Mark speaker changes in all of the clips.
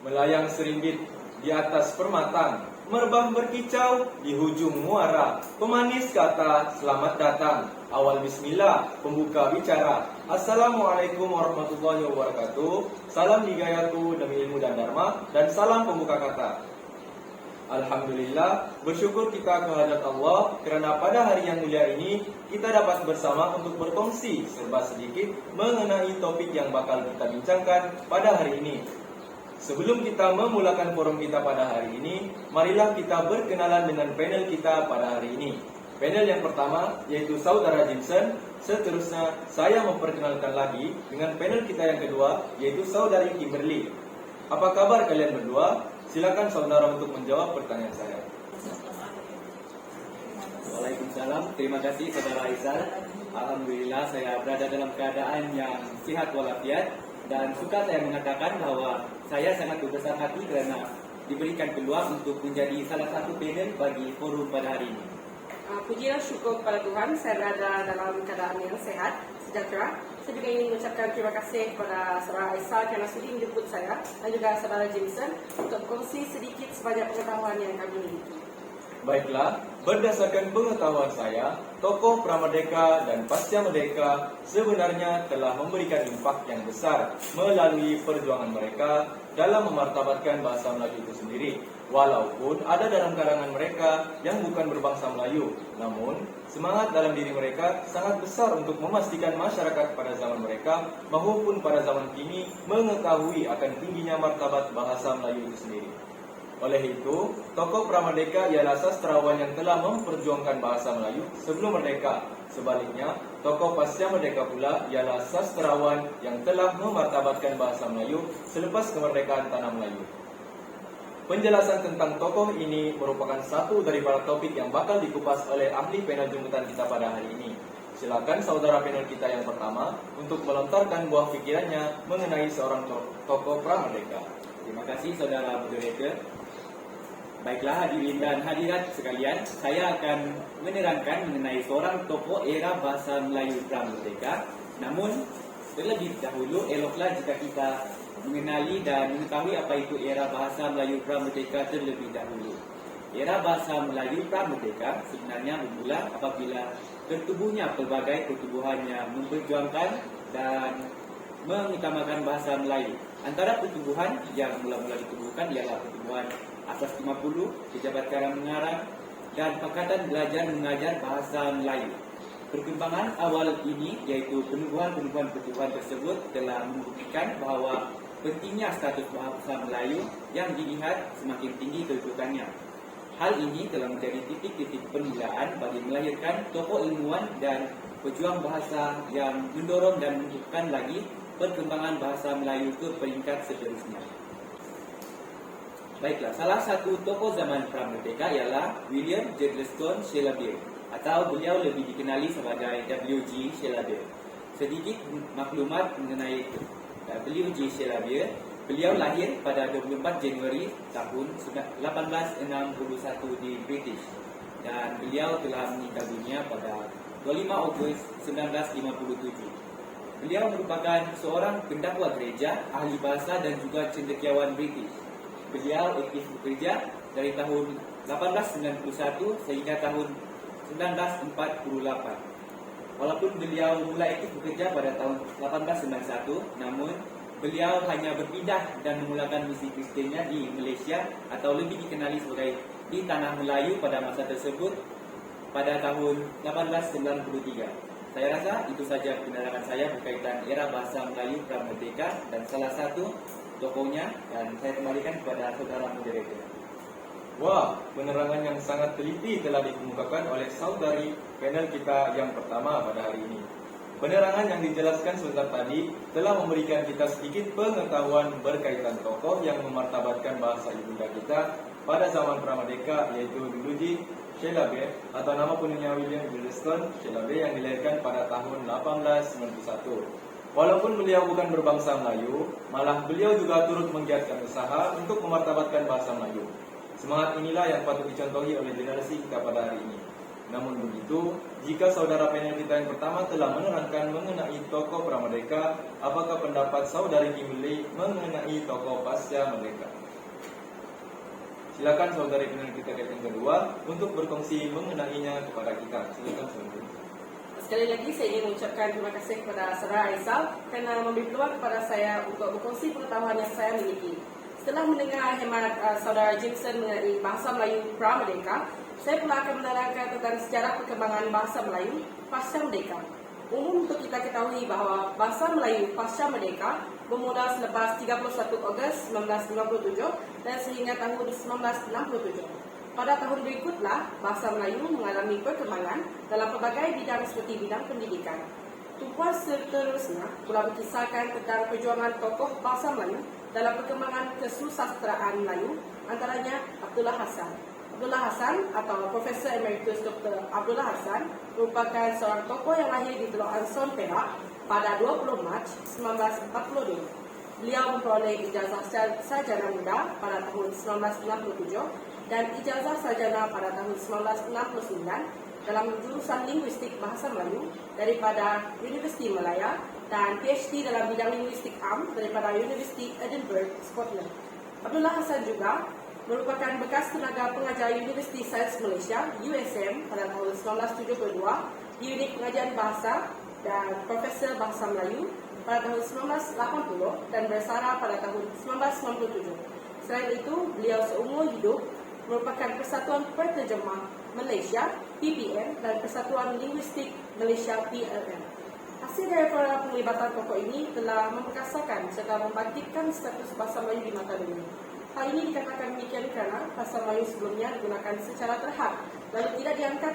Speaker 1: melayang serimbit di atas permata, merbah berkicau di hujung muara, pemanis kata selamat datang, awal bismillah, pembuka bicara. Assalamualaikum warahmatullahi wabarakatuh. Salam hidayahku demi ilmu dan dharma, dan salam pembuka kata. Alhamdulillah, bersyukur kita kehadirat Allah kerana pada hari yang mulia ini kita dapat bersama untuk berkongsi serba sedikit mengenai topik yang bakal kita bincangkan pada hari ini. Sebelum kita memulakan forum kita pada hari ini, marilah kita berkenalan dengan panel kita pada hari ini. Panel yang pertama yaitu Saudara Jimson. Seterusnya saya memperkenalkan lagi dengan panel kita yang kedua yaitu Saudari Kimberly. Apa kabar kalian berdua? Silakan saudara untuk menjawab pertanyaan saya.
Speaker 2: Waalaikumsalam. Terima kasih saudara Aizal. Alhamdulillah saya berada dalam keadaan yang sihat walafiat dan suka saya mengatakan bahwa saya sangat berbesar hati kerana diberikan peluang untuk menjadi salah satu panel bagi forum pada hari ini.
Speaker 3: Puji dan syukur kepada Tuhan, saya berada dalam keadaan yang sehat, sejahtera. Saya juga ingin mengucapkan terima kasih kepada saudara Aizal kerana sudi menjemput saya dan juga saudara Jameson untuk berkongsi sedikit sebanyak pengetahuan yang kami miliki.
Speaker 1: Baiklah, berdasarkan pengetahuan saya, tokoh Pramerdeka dan Pasca Merdeka sebenarnya telah memberikan impak yang besar melalui perjuangan mereka dalam memartabatkan bahasa Melayu itu sendiri. Walaupun ada dalam kalangan mereka yang bukan berbangsa Melayu, namun semangat dalam diri mereka sangat besar untuk memastikan masyarakat pada zaman mereka maupun pada zaman kini mengetahui akan tingginya martabat bahasa Melayu itu sendiri. Oleh itu, tokoh Pramerdeka ialah sastrawan yang telah memperjuangkan bahasa Melayu sebelum merdeka. Sebaliknya, tokoh Pasca Merdeka pula ialah sastrawan yang telah memartabatkan bahasa Melayu selepas kemerdekaan tanah Melayu. Penjelasan tentang tokoh ini merupakan satu daripada topik yang bakal dikupas oleh ahli panel jemputan kita pada hari ini. Silakan saudara panel kita yang pertama untuk melontarkan buah pikirannya mengenai seorang tokoh Pramerdeka.
Speaker 2: Terima kasih saudara moderator. Baiklah hadirin dan hadirat sekalian, saya akan menerangkan mengenai seorang tokoh era bahasa Melayu Pramerdeka. Namun, terlebih dahulu eloklah jika kita mengenali dan mengetahui apa itu era bahasa Melayu Pramerdeka terlebih dahulu. Era bahasa Melayu Pramerdeka sebenarnya bermula apabila tertubuhnya pelbagai pertubuhan yang memperjuangkan dan mengutamakan bahasa Melayu. Antara pertubuhan yang mula-mula ditubuhkan ialah pertubuhan Asas 50, Pejabat Karang Mengarang dan Pakatan Belajar Mengajar Bahasa Melayu. Perkembangan awal ini iaitu penubuhan-penubuhan pertubuhan tersebut telah membuktikan bahawa pentingnya status bahasa Melayu yang dilihat semakin tinggi kedudukannya. Hal ini telah menjadi titik-titik permulaan bagi melahirkan tokoh ilmuwan dan pejuang bahasa yang mendorong dan menunjukkan lagi perkembangan bahasa Melayu ke peringkat seterusnya. Baiklah, salah satu tokoh zaman Pramerdeka ialah William Gladstone Shelley, atau beliau lebih dikenali sebagai W.G. Shelley. Sedikit maklumat mengenai W.G. Shelley. Beliau lahir pada 24 Januari tahun 1861 di British dan beliau telah meninggal dunia pada 25 Ogos 1957. Beliau merupakan seorang pendakwa gereja, ahli bahasa dan juga cendekiawan British. Beliau aktif bekerja dari tahun 1891 sehingga tahun 1948. Walaupun beliau mulai aktif bekerja pada tahun 1891, namun beliau hanya berpindah dan memulakan misi Kristennya di Malaysia atau lebih dikenali sebagai di Tanah Melayu pada masa tersebut pada tahun 1893. Saya rasa itu saja penerangan saya berkaitan era bahasa Melayu Pramerdeka dan salah satu tokohnya, dan saya kembalikan kepada saudara moderator.
Speaker 1: Wah, penerangan yang sangat teliti telah dikemukakan oleh saudari panel kita yang pertama pada hari ini. Penerangan yang dijelaskan sebentar tadi telah memberikan kita sedikit pengetahuan berkaitan tokoh yang memartabatkan bahasa ibunda kita pada zaman Pramerdeka, yaitu W.G. Shelley atau nama punanya William Gladstone Shelley yang dilahirkan pada tahun 1891. Walaupun beliau bukan berbangsa Melayu, malah beliau juga turut menggiatkan usaha untuk memartabatkan bahasa Melayu. Semangat inilah yang patut dicontohi oleh generasi kita pada hari ini. Namun begitu, jika saudara panel kita yang pertama telah menerangkan mengenai tokoh Pramerdeka, apakah pendapat saudari Kimberly mengenai tokoh Pasca Merdeka? Silakan saudari panel kita yang kedua untuk berkongsi mengenainya kepada kita. Silakan saudari.
Speaker 3: Sekali lagi saya ingin mengucapkan terima kasih kepada saudara Aisal kerana memberi peluang kepada saya untuk berkongsi pengetahuan yang saya miliki. Setelah mendengar hemat saudara Jameson mengenai bahasa Melayu Pramerdeka, saya pula akan menerangkan tentang sejarah perkembangan bahasa Melayu pasca merdeka. Umum untuk kita ketahui bahawa bahasa Melayu pasca merdeka bermula selepas 31 Ogos 1957 dan sehingga tahun 1967. Pada tahun berikutlah, bahasa Melayu mengalami perkembangan dalam pelbagai bidang seperti bidang pendidikan. Tumpuan seterusnya pula berkisarkan tentang perjuangan tokoh bahasa Melayu dalam perkembangan kesusasteraan Melayu, antaranya Abdullah Hasan. Abdullah Hasan atau Profesor Emeritus Dr. Abdullah Hasan merupakan seorang tokoh yang lahir di Teluk Anson, Perak pada 20 Mac 1942. Beliau memperoleh ijazah sarjana muda pada tahun 1967 dan ijazah sarjana pada tahun 1969 dalam jurusan linguistik bahasa Melayu daripada Universiti Malaya dan PhD dalam bidang linguistik am daripada Universiti Edinburgh, Scotland. Abdullah Hasan juga merupakan bekas tenaga pengajar Universiti Sains Malaysia USM pada tahun 1972 di unit pengajian bahasa dan Profesor Bahasa Melayu pada tahun 1980 dan bersara pada tahun 1997. Selain itu, beliau seumur hidup merupakan Persatuan Penterjemah Malaysia PPM dan Persatuan Linguistik Malaysia PLM. Hasil daripada penglibatan tokoh ini telah memperkasakan serta membangkitkan status bahasa Melayu di mata dunia. Hal ini dikatakan demikian kerana bahasa Melayu sebelumnya digunakan secara terhad lalu tidak diangkat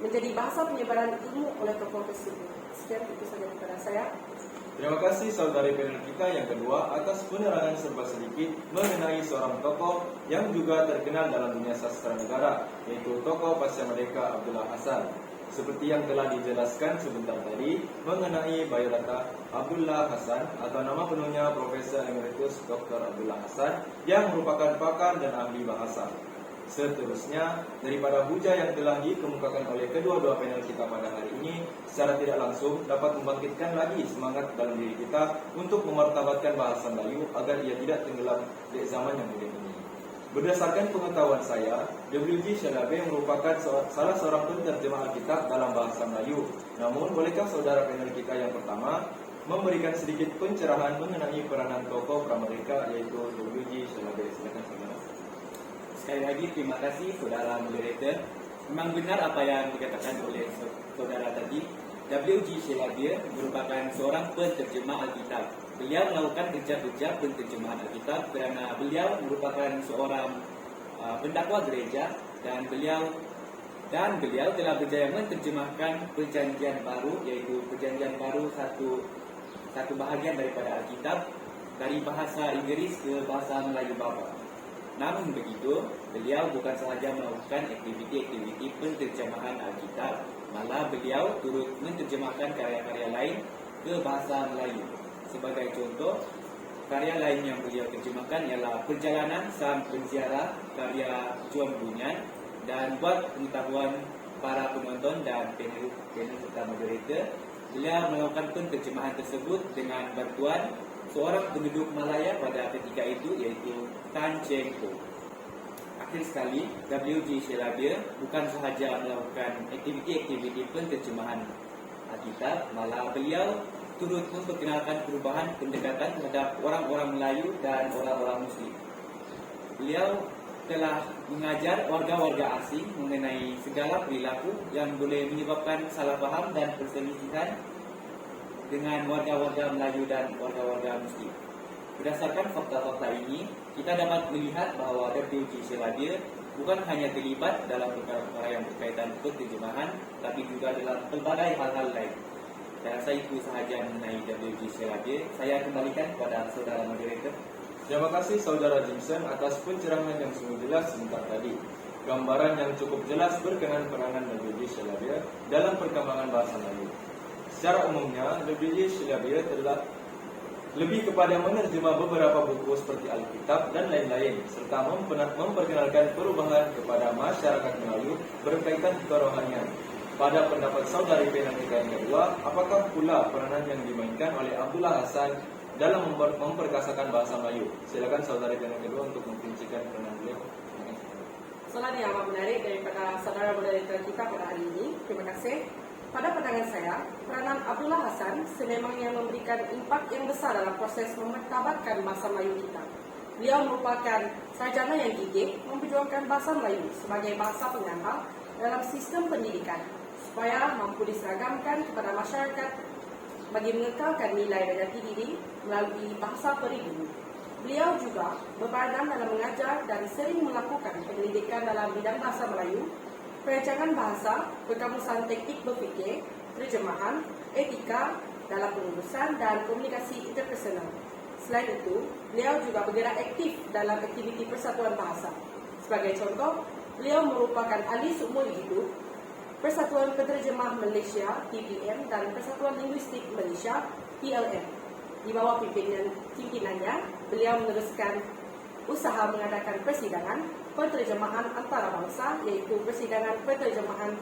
Speaker 3: menjadi bahasa penyebaran ilmu oleh tokoh tersebut. Sekian itu sahaja daripada saya.
Speaker 1: Terima kasih saudari panel kita yang kedua atas penerangan serba sedikit mengenai seorang tokoh yang juga terkenal dalam dunia sastra negara, yaitu tokoh Pasca Merdeka Abdullah Hasan. Seperti yang telah dijelaskan sebentar tadi mengenai biodata Abdullah Hasan atau nama penuhnya Profesor Emeritus Dr. Abdullah Hasan yang merupakan pakar dan ahli bahasa. Seterusnya, daripada hujah yang telah dikemukakan oleh kedua-dua panel kita pada hari ini, secara tidak langsung dapat membangkitkan lagi semangat dalam diri kita untuk memartabatkan bahasa Melayu agar ia tidak tenggelam di zaman yang moden ini. Berdasarkan pengetahuan saya, W.G. Shalabe merupakan salah seorang penterjemah Alkitab dalam bahasa Melayu. Namun, bolehkah saudara panel kita yang pertama memberikan sedikit pencerahan mengenai peranan tokoh Pramerdeka yaitu W.G. Shalabe? Silakan saudara.
Speaker 2: Sekali lagi terima kasih saudara moderator. Memang benar apa yang dikatakan oleh saudara tadi. W.G. Shalabe merupakan seorang penterjemah Alkitab. Beliau melakukan kerja-kerja penterjemahan Alkitab kerana beliau merupakan seorang pendakwa gereja dan beliau telah berjaya menterjemahkan Perjanjian Baru, iaitu Perjanjian Baru satu bahagian daripada Alkitab dari bahasa Inggeris ke bahasa Melayu Bapa. Namun begitu, beliau bukan sahaja melakukan aktiviti-aktiviti penterjemahan Alkitab, malah beliau turut menterjemahkan karya-karya lain ke bahasa Melayu. Sebagai contoh, karya lain yang beliau terjemahkan ialah Perjalanan Sang Penziarah karya John Bunyan, dan buat pengetahuan para penonton dan panel serta moderator, beliau melakukan penterjemahan tersebut dengan bantuan seorang penduduk Malaya pada ketika itu, iaitu Tan Cheng Ho. Akhir sekali, W.G. Shalabe bukan sahaja melakukan aktiviti-aktiviti penterjemahan Alkitab, malah beliau turut memperkenalkan perubahan pendekatan terhadap orang-orang Melayu dan orang-orang Muslim. Beliau telah mengajar warga-warga asing mengenai segala perilaku yang boleh menyebabkan salah faham dan perselisihan dengan warga-warga Melayu dan warga-warga Muslim. Berdasarkan fakta-fakta ini, kita dapat melihat bahawa W.G. Shalabe bukan hanya terlibat dalam perkara-perkara yang berkaitan penterjemahan, tapi juga dalam pelbagai hal-hal lain. Dan saya itu sahaja mengenai W.G. Shalabe. Saya kembalikan kepada saudara moderator.
Speaker 1: Terima kasih saudara Jameson atas pencerahan yang sungguh jelas sebentar tadi. Gambaran yang cukup jelas berkenaan peranan W.G. Shalabe dalam perkembangan bahasa Melayu. Secara umumnya, W.G. Shalabe lebih kepada menerjemah beberapa buku seperti Alkitab dan lain-lain, serta memperkenalkan perubahan kepada masyarakat Melayu berkaitan kerohanian. Pada pendapat saudari panel kita yang kedua, apakah pula peranan yang dimainkan oleh Abdullah Hasan dalam memperkasakan bahasa Melayu? Silakan saudari panel kedua untuk memperincikan peranan beliau.
Speaker 3: Soalan yang amat menarik daripada saudara moderator kita pada hari ini. Terima kasih. Pada pandangan saya, peranan Abdullah Hasan sememangnya memberikan impak yang besar dalam proses memartabatkan bahasa Melayu kita. Beliau merupakan sarjana yang gigih memperjuangkan bahasa Melayu sebagai bahasa pengantar dalam sistem pendidikan supaya mampu diseragamkan kepada masyarakat bagi mengekalkan nilai dan jati diri melalui bahasa peribumi. Beliau juga berperanan dalam mengajar dan sering melakukan penyelidikan dalam bidang bahasa Melayu, perancangan bahasa, perkamusan teknik berfikir, terjemahan, etika dalam pengurusan dan komunikasi interpersonal. Selain itu, beliau juga bergerak aktif dalam aktiviti persatuan bahasa. Sebagai contoh, beliau merupakan ahli seumur hidup Persatuan Penterjemah Malaysia (PPM) dan Persatuan Linguistik Malaysia (PLM). Di bawah pimpinannya, beliau meneruskan usaha mengadakan persidangan penterjemahan antarabangsa, iaitu persidangan penterjemahan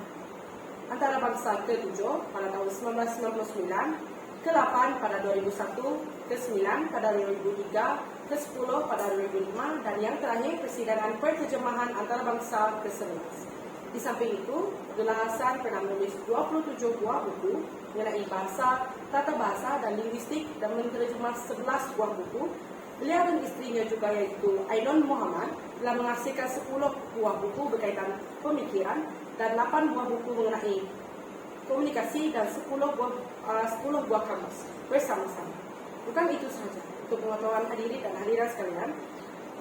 Speaker 3: antarabangsa ke-7 pada tahun 1999, ke-8 pada 2001, ke-9 pada 2003, ke-10 pada 2005, dan yang terakhir persidangan penterjemahan antarabangsa ke-11. Di samping itu, Abdullah Hasan pernah menulis 27 buah buku mengenai bahasa, tata bahasa dan linguistik dan menerjemah 11 buah buku. Beliau dan isterinya juga, yaitu Ainon Muhammad, telah menghasilkan 10 buah buku berkaitan pemikiran dan 8 buah buku mengenai komunikasi dan 10 buah kamus bersama-sama. Bukan itu sahaja. Untuk pengetahuan hadirin dan hadirat sekalian,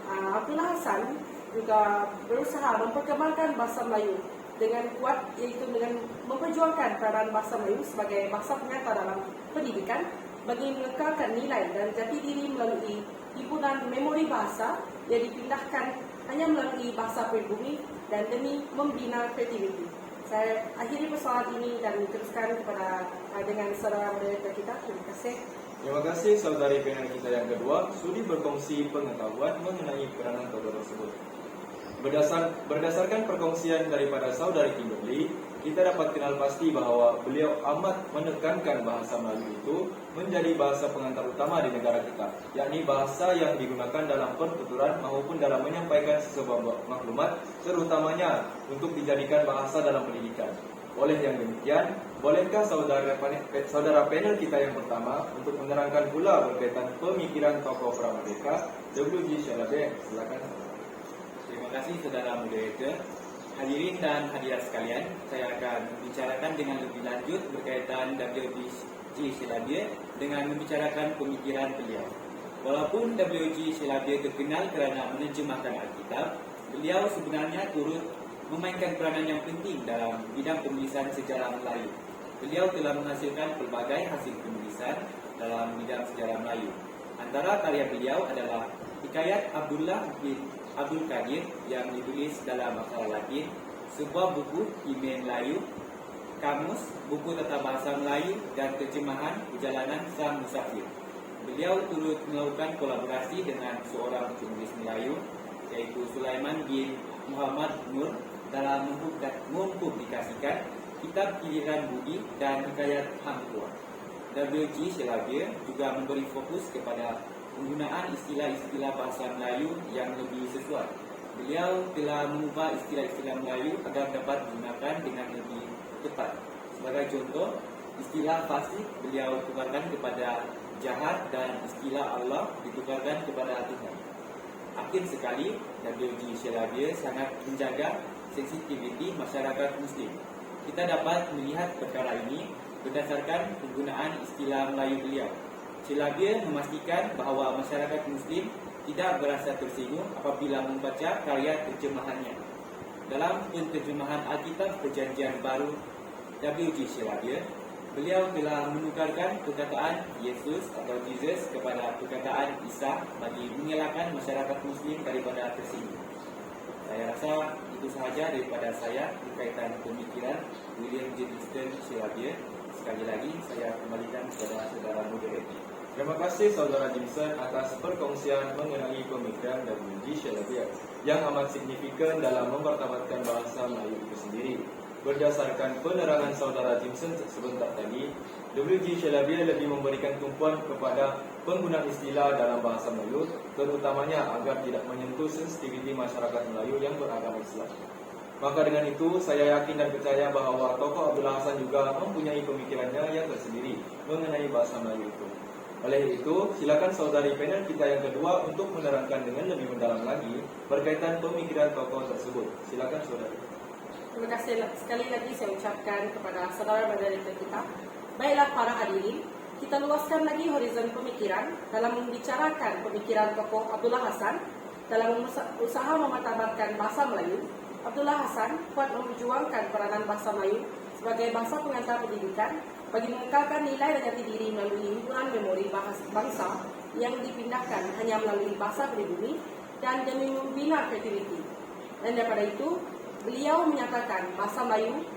Speaker 3: Abdullah Hasan juga berusaha memperkembangkan bahasa Melayu dengan kuat, iaitu dengan memperjuangkan peranan bahasa Melayu sebagai bahasa pengantar dalam pendidikan bagi mengekalkan nilai dan jati diri melalui himpunan memori bahasa yang dipindahkan hanya melalui bahasa pribumi dan demi membina kreativiti. Saya akhiri persoalan ini dan teruskan kepada dengan saudara moderator kita. Terima kasih.
Speaker 1: Terima kasih saudari panel kita yang kedua sudi berkongsi pengetahuan mengenai peranan tokoh tersebut. Berdasarkan perkongsian daripada saudari Kimberly, kita dapat kenal pasti bahawa beliau amat menekankan bahasa Melayu itu menjadi bahasa pengantar utama di negara kita, yakni bahasa yang digunakan dalam pertuturan maupun dalam menyampaikan sebuah maklumat, terutamanya untuk dijadikan bahasa dalam pendidikan. Oleh yang demikian, bolehkah saudara panel kita yang pertama untuk menerangkan pula berkaitan pemikiran tokoh Pramerdeka, W.G. Shalabe? Silakan.
Speaker 2: Terima kasih saudara moderator. Hadirin dan hadirat sekalian, saya akan membicarakan dengan lebih lanjut berkaitan W.G. Shalabe dengan membicarakan pemikiran beliau. Walaupun W.G. Shalabe terkenal kerana menerjemahkan Alkitab, beliau sebenarnya turut memainkan peranan yang penting dalam bidang penulisan sejarah Melayu. Beliau telah menghasilkan pelbagai hasil penulisan dalam bidang sejarah Melayu. Antara karya beliau adalah Hikayat Abdullah bin Abdul Qadir yang ditulis dalam bahasa Latin, sebuah buku email Melayu, kamus, buku tata bahasa Melayu dan terjemahan Perjalanan Sang Musafir. Beliau turut melakukan kolaborasi dengan seorang penulis Melayu, yaitu Sulaiman bin Muhammad Nur, dalam mempublikasikan kitab Giliran Budi dan Hikayat Hang Tuah. W.G. Shalabe juga memberi fokus kepada penggunaan istilah-istilah bahasa Melayu yang lebih sesuai. Beliau telah mengubah istilah-istilah Melayu agar dapat digunakan dengan lebih tepat. Sebagai contoh, istilah fasik beliau tukarkan kepada jahat dan istilah Allah ditukarkan kepada Tuhan. Akhir sekali, W.G. Shalabe sangat menjaga sensitiviti masyarakat Muslim. Kita dapat melihat perkara ini berdasarkan penggunaan istilah Melayu beliau. Shalabe memastikan bahawa masyarakat Muslim tidak berasa tersinggung apabila membaca karya terjemahannya. Dalam penterjemahan Alkitab Perjanjian Baru W.G. Shalabe, beliau telah menukarkan perkataan Yesus atau Jesus kepada perkataan Isa bagi mengelakkan masyarakat Muslim daripada tersinggung. Saya rasa itu sahaja daripada saya berkaitan pemikiran William J. Shalabe. Sekali lagi saya kembalikan kepada saudara moderator.
Speaker 1: Terima kasih Saudara Jimson atas perkongsian mengenai pemikiran WG Shalabian yang amat signifikan dalam mempertabatkan bahasa Melayu itu sendiri. Berdasarkan penerangan Saudara Jimson sebentar tadi, WG Shalabian lebih memberikan tumpuan kepada penggunaan istilah dalam bahasa Melayu, terutamanya agar tidak menyentuh sensitiviti masyarakat Melayu yang beragama Islam. Maka dengan itu, saya yakin dan percaya bahawa tokoh Abdullah Hasan juga mempunyai pemikirannya yang tersendiri mengenai bahasa Melayu itu. Oleh itu, silakan saudari panel kita yang kedua untuk menerangkan dengan lebih mendalam lagi berkaitan pemikiran tokoh tersebut. Silakan saudari.
Speaker 3: Terima kasih sekali lagi saya ucapkan kepada saudara moderator kita. Baiklah para hadirin, kita luaskan lagi horizon pemikiran dalam membicarakan pemikiran tokoh Abdullah Hasan dalam usaha memartabatkan bahasa Melayu. Abdullah Hasan kuat memperjuangkan peranan bahasa Melayu sebagai bahasa pengantar pendidikan bagi mengekalkan nilai dan jati diri melalui himpunan memori bangsa yang dipindahkan hanya melalui bahasa pribumi dan demi membina kreativiti. Dan daripada itu, beliau menyatakan bahasa Melayu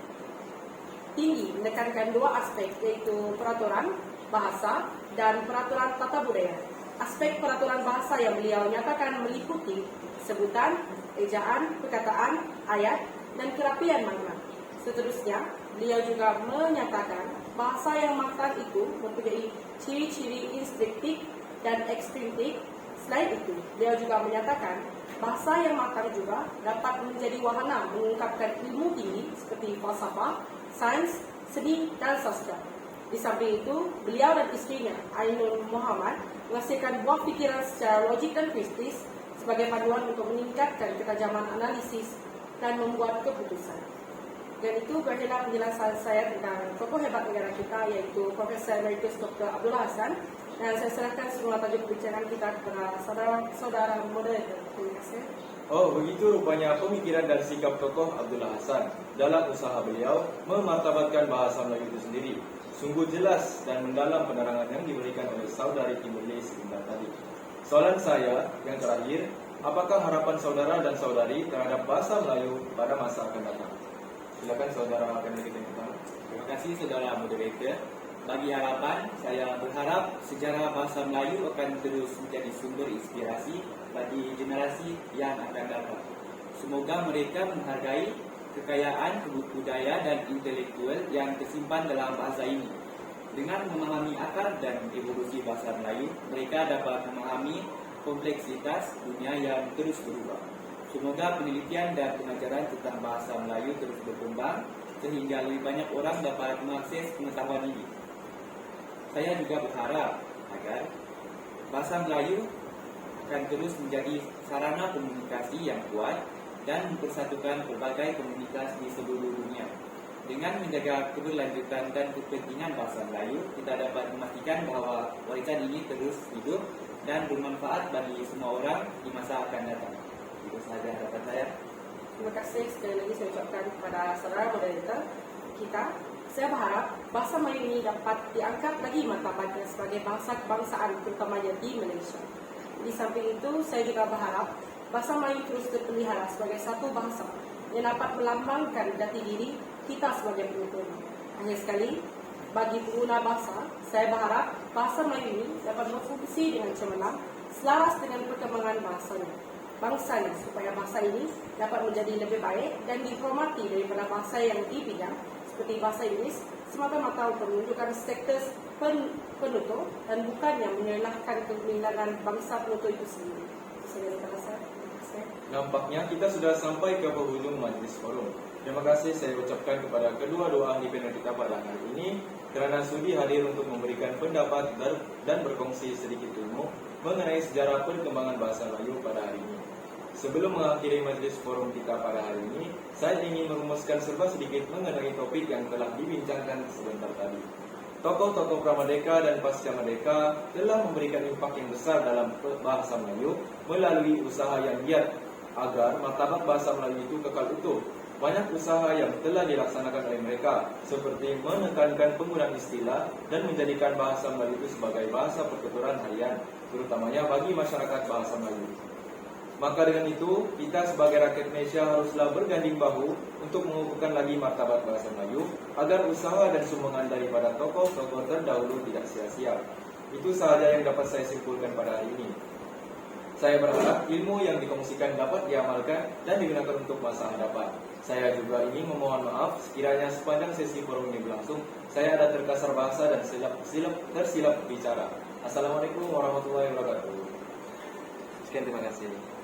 Speaker 3: tinggi menekankan dua aspek, yaitu peraturan bahasa dan peraturan tata budaya. Aspek peraturan bahasa yang beliau nyatakan meliputi sebutan, ejaan, perkataan, ayat, dan kerapian makna. Seterusnya, beliau juga menyatakan bahasa yang matang itu mempunyai ciri-ciri instruktif dan ekstrintik. Selain itu, beliau juga menyatakan bahasa yang matang juga dapat menjadi wahana mengungkapkan ilmu tinggi seperti falsafah, sains, seni, dan sastra. Di samping itu, beliau dan istrinya, Ainul Muhammad, menghasilkan buah fikiran secara logik dan kritis sebagai panduan untuk meningkatkan ketajaman analisis dan membuat keputusan. Dan itu berakhirlah penjelasan saya tentang tokoh hebat negara kita, yaitu Profesor Emeritus Dr. Abdullah Hasan. Dan saya serahkan semua tajuk pembicaraan kita kepada saudara moderator. Terima kasih.
Speaker 1: Oh, begitu rupanya pemikiran dan sikap tokoh Abdullah Hasan dalam usaha beliau memartabatkan bahasa Melayu itu sendiri. Sungguh jelas dan mendalam penerangan yang diberikan oleh saudari Kimberly sebentar tadi. Soalan saya yang terakhir, apakah harapan saudara dan saudari terhadap bahasa Melayu pada masa akan datang? Silakan saudara akan kita pertama.
Speaker 2: Terima kasih saudara moderator. Bagi harapan, saya berharap sejarah bahasa Melayu akan terus menjadi sumber inspirasi bagi generasi yang akan datang. Semoga mereka menghargai kekayaan budaya dan intelektual yang tersimpan dalam bahasa ini. Dengan memahami akar dan evolusi bahasa Melayu, mereka dapat memahami kompleksitas dunia yang terus berubah. Semoga penelitian dan pengajaran tentang bahasa Melayu terus berkembang sehingga lebih banyak orang dapat mengakses pengetahuan ini. Saya juga berharap agar bahasa Melayu akan terus menjadi sarana komunikasi yang kuat dan mempersatukan berbagai komunitas di seluruh dunia. Dengan menjaga keberlanjutan dan kepentingan bahasa Melayu, kita dapat memastikan bahawa warisan ini terus hidup dan bermanfaat bagi semua orang di masa akan datang. Itu sahaja harapan saya.
Speaker 3: Terima kasih sekali lagi saya ucapkan kepada saudara moderator kita. Saya berharap bahasa Melayu ini dapat diangkat lagi martabatnya sebagai bahasa kebangsaan, terutamanya di Malaysia. Di samping itu, saya juga berharap bahasa Melayu terus terpelihara sebagai satu bangsa yang dapat melambangkan jati diri kita sebagai penutur. Akhir sekali, bagi pengguna bahasa, saya berharap bahasa Melayu ini dapat berfungsi dengan cemerlang selaras dengan perkembangan bangsanya, supaya bahasa ini dapat menjadi lebih baik dan dihormati daripada bahasa yang dipinjam seperti bahasa Inggeris semata-mata untuk menunjukkan status penutur dan bukannya menyalahkan keminangan bangsa penutur itu sendiri. Terima kasih.
Speaker 1: Nampaknya kita sudah sampai ke penghujung majlis forum. Terima kasih saya ucapkan kepada kedua ahli panel kita pada hari ini kerana sudi hadir untuk memberikan pendapat dan berkongsi sedikit ilmu mengenai sejarah perkembangan bahasa Melayu pada hari ini. Sebelum mengakhiri majlis forum kita pada hari ini, saya ingin merumuskan serba sedikit mengenai topik yang telah dibincangkan sebentar tadi. Tokoh-tokoh Pramerdeka dan Pasca Merdeka telah memberikan impak yang besar dalam bahasa Melayu melalui usaha yang giat agar martabat bahasa Melayu itu kekal utuh. Banyak usaha yang telah dilaksanakan oleh mereka, seperti menekankan penggunaan istilah dan menjadikan bahasa Melayu itu sebagai bahasa pertuturan harian, terutamanya bagi masyarakat bahasa Melayu. Maka dengan itu, kita sebagai rakyat Malaysia haruslah berganding bahu untuk mengukuhkan lagi martabat bahasa Melayu agar usaha dan sumbangan daripada tokoh-tokoh terdahulu tidak sia-sia. Itu sahaja yang dapat saya simpulkan pada hari ini. Saya berharap ilmu yang dikongsikan dapat diamalkan dan digunakan untuk masa hadapan. Saya juga ingin memohon maaf sekiranya sepanjang sesi forum ini berlangsung, saya ada terkasar bahasa dan tersilap bicara. Assalamualaikum warahmatullahi wabarakatuh. Sekian, terima kasih.